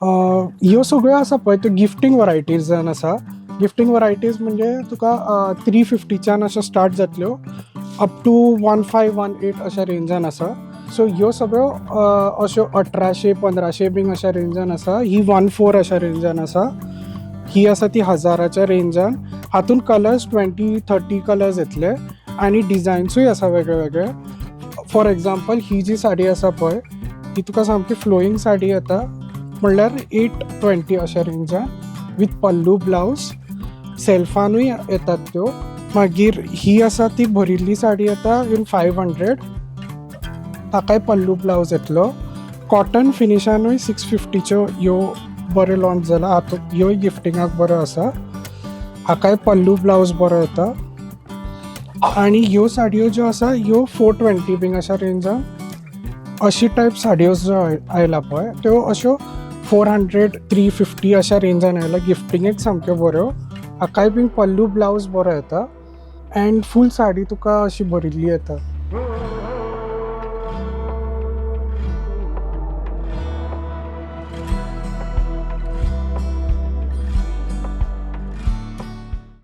ह्यो सगळ्यो आसा पळय त्यो गिफ्टींग वरायटीजान आसा. गिफ्टींग वरायटीज म्हणजे तुका 350च्यान अशें स्टार्ट जातल्यो अप टू 1518 अशा रेंजान आसा. सो ह्यो सगळ्यो अश्यो 1800-1500 बीन अशा रेंजान आसा. ही 14 अशा रेंजान आसा. ही आसा ती 1000च्या रेंजान. हातून कलर्स 20-30 कलर्स येतले आनी डिझायन्सूय आसा वेगळे वेगळे. फॉर एग्जाम्पल ही जी साडी आसा पळय ही तुका सामकी फ्लोईंग साडी येता म्हणल्यार 820 अशा रेंजान विथ पल्लू ब्लावज. सेल्फानूय येतात त्यो. मागीर ही आसा ती भरिल्ली साडी येता इन 500. ताकाय पल्लू ब्लावज येतलो. कॉटन फिनिशानूय 650च्यो ह्यो बरे लॉन्च जाला. हातूंत ह्योय गिफ्टिंगाक बरो आसा. हाकाय पल्लू ब्लावज बरो येता. आनी ह्यो साडयो ज्यो आसा ह्यो 420 बीन अशा रेंजान अशी टायप साडयो ज्यो आयला पळय त्यो अश्यो 400-350 अशा रेंजान आयला. गिफ्टिंगेक सामक्यो बऱ्यो. हाकाय बीन पल्लू ब्लावज बरो येता. अँड फूल साडी तुका अशी भरिल्ली येता.